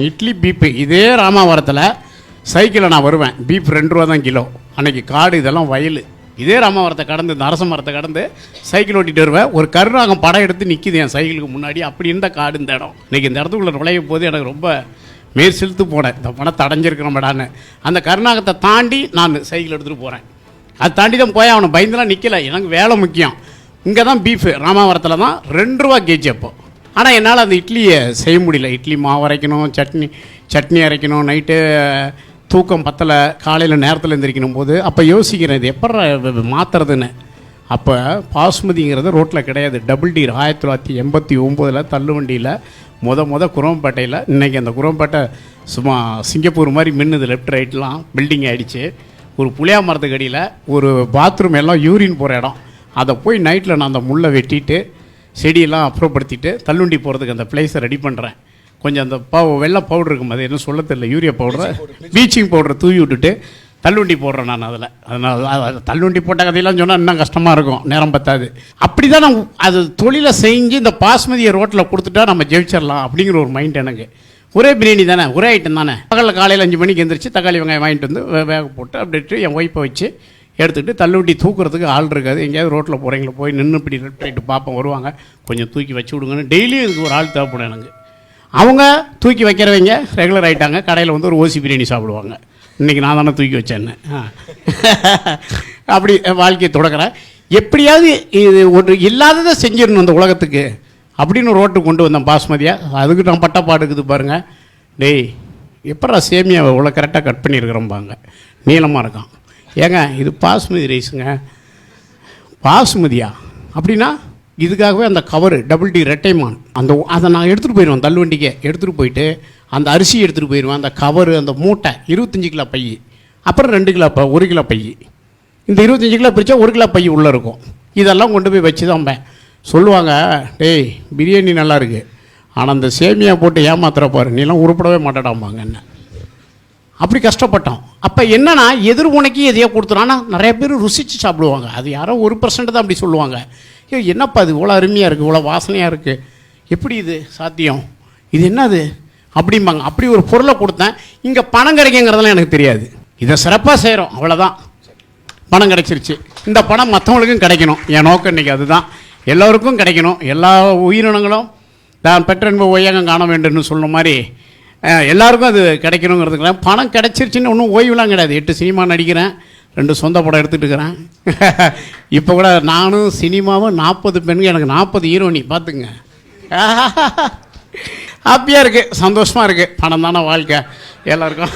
Idli beep இதே ராமாவரத்தில் சைக்கிளில் நான் வருவேன். பீப் 2 ரூபா தான் கிலோ. அன்றைக்கி காடு இதெல்லாம் வயல். இதே ராமாவரத்தை கடந்து இந்த அரச மரத்தை கடந்து சைக்கிள் ஓட்டிகிட்டு வருவேன். ஒரு கருநாகம் படம் எடுத்து நிற்கிது என் சைக்கிளுக்கு முன்னாடி. அப்படி இருந்த காடு இந்த இடம். இன்றைக்கி இந்த இடத்துக்குள்ளே நுழையும் போது எனக்கு ரொம்ப மேல் செலுத்து போனேன். இந்த பணத்தை அடைஞ்சிருக்கிறோம்டான்னு. அந்த கருநாகத்தை தாண்டி நான் சைக்கிள் எடுத்துகிட்டு போகிறேன். அது தாண்டி தான் போய் அவனை பயந்துலாம் நிற்கலை. எனக்கு வேலை முக்கியம். இங்கே தான் பீஃபு ராமாவரத்தில் தான் 2 ரூபா கேஜி அப்போ. ஆனால் என்னால் அந்த இட்லியை செய்ய முடியல. இட்லி மாவு அரைக்கணும், சட்னி அரைக்கணும், நைட்டு தூக்கம் பத்தலை, காலையில் நேரத்தில் எழுந்திரிக்கணும் போது அப்போ யோசிக்கிறேன் இது எப்படி மாற்றுறதுன்னு. அப்போ பாஸ்மதிங்கிறது ரோட்டில் கிடையாது. Double deer 1989 தள்ளுவண்டியில் குரோம்பேட்டையில். இன்றைக்கி அந்த குரோம்பேட்டை சும்மா சிங்கப்பூர் மாதிரி மின்னுது. லெஃப்ட் ரைட்லாம் பில்டிங் ஆகிடுச்சு. ஒரு புளியா மரத்துக்கு அடியில் ஒரு பாத்ரூம் எல்லாம் யூரின் போகிற இடம். அதை போய் நைட்டில் நான் அந்த முள்ளை வெட்டிட்டு செடியெல்லாம் அப்புறப்படுத்திட்டு தள்ளுண்டி போகிறதுக்கு அந்த பிளேஸை ரெடி பண்ணுறேன். கொஞ்சம் அந்த வெள்ளை பவுடர் இருக்கும், அது என்ன சொல்ல தெரியல, யூரியா பவுடரை ப்ளீச்சிங் பவுடரை தூவி விட்டுட்டு தள்ளுண்டி போடுறேன் நான். அதில் அதனால் தள்ளுண்டி போட்ட கதையெல்லாம் சொன்னால் இன்னும் கஷ்டமாக இருக்கும், நேரம் பத்தாது. அப்படி தான் நான் அது தொழிலை செஞ்சு இந்த பாஸ்மதியை ரோட்டில் கொடுத்துட்டா நம்ம ஜெயிச்சிடலாம் அப்படிங்கிற ஒரு மைண்ட் எனக்கு. ஒரே பிரியாணி தானே, ஒரே ஐட்டம் தானே. பகலில் காலையில் 5 மணிக்கு எழுந்திரிச்சு தக்காளி வெங்காயம் வாங்கிட்டு வந்து வேக போட்டு அப்படின்ட்டு என் ஒய்ஃபை வச்சு எடுத்துக்கிட்டு தள்ளுவண்டி தூக்குறதுக்கு ஆள் இருக்காது. எங்கேயாவது ரோட்டில் போகிறீங்களா போய் நின்று இப்படி ரைட்டு பார்ப்போம், வருவாங்க, கொஞ்சம் தூக்கி வச்சு விடுங்கன்னு. டெய்லியும் இதுக்கு ஒரு ஆள் தேவைப்படும் எனக்கு. அவங்க தூக்கி வைக்கிறவங்க ரெகுலர் ஆகிட்டாங்க. கடையில் வந்து ஒரு ஓசி பிரியாணி சாப்பிடுவாங்க. இன்றைக்கி நான் தானே தூக்கி வச்சேன்னு அப்படி வாழ்க்கையை தொடக்கிறேன். எப்படியாவது இது ஒன்று இல்லாததை செஞ்சிடணும் இந்த உலகத்துக்கு அப்படின்னு ரோட்டுக்கு கொண்டு வந்தேன் பாஸ்மதியாக. அதுக்கு நான் பட்டப்பாடுக்குது பாருங்கள். டேய் எப்படா சேமியாவை இவ்வளோ கரெக்டாக கட் பண்ணியிருக்கிறோம்பாங்க, நீளமாக இருக்கான். ஏங்க இது பாஸ்மதி ரைஸுங்க. பாஸ்மதியா அப்படின்னா இதுக்காகவே அந்த கவரு டபுள் டி ரெட்டைமான் அதை நான் எடுத்துகிட்டு போயிடுவேன். தள்ளுவண்டிக்கே எடுத்துகிட்டு போயிட்டு அந்த அரிசி எடுத்துகிட்டு போயிடுவேன். அந்த கவரு அந்த மூட்டை 25 கிலோ பை, அப்புறம் 2 கிலோ 1 கிலோ பை. இந்த 25 கிலோ பிரித்தா 1 கிலோ பை உள்ளே இருக்கும். இதெல்லாம் கொண்டு போய் வச்சு தான் சொல்லுவாங்க, டேய் பிரியாணி நல்லா இருக்குது, ஆனால் அந்த சேமியா போட்டு ஏமாத்துற பாரு, நீலாம் உருப்படவே மாட்டேடாம்பாங்க என்ன. அப்படி கஷ்டப்பட்டோம். அப்போ என்னன்னா எதிர்முனைக்கு எதையோ கொடுத்துரும். ஆனால் நிறைய பேர் ருசித்து சாப்பிடுவாங்க. அது யாரோ 1% தான் அப்படி சொல்லுவாங்க. ஐயோ என்னப்பா இது இவ்வளோ அருமையாக இருக்குது, இவ்வளோ வாசனையாக இருக்குது, எப்படி இது சாத்தியம், இது என்னது அப்படிம்பாங்க. அப்படி ஒரு பொருளை கொடுத்தேன். இங்கே பணம் கிடைக்குங்கிறதெல்லாம் எனக்கு தெரியாது. இதை சிறப்பாக செய்கிறோம், அவ்வளோதான். பணம் கிடைச்சிருச்சு. இந்த பணம் மற்றவங்களுக்கும் கிடைக்கணும். என் நோக்கம் இன்றைக்கி அதுதான். எல்லோருக்கும் கிடைக்கணும். எல்லா உயிரினங்களும் தான் பெற்ற என்ப ஓய்யகம் காண வேண்டும்னு சொன்ன மாதிரி எல்லாருக்கும் அது கிடைக்கணுங்கிறதுக்கு பணம் கிடைச்சிருச்சுன்னு ஒன்றும் ஓய்வுலாம் கிடையாது. 8 சினிமா நடிக்கிறேன், 2 சொந்த படம் எடுத்துகிட்டு இருக்கிறேன். இப்போ கூட நானும் சினிமாவும் 40 பெண்கள், எனக்கு 40 ஹீரோனி பார்த்துங்க. ஹாப்பியாக இருக்குது, சந்தோஷமாக இருக்குது. பணம் தானே வாழ்க்கை எல்லாருக்கும்.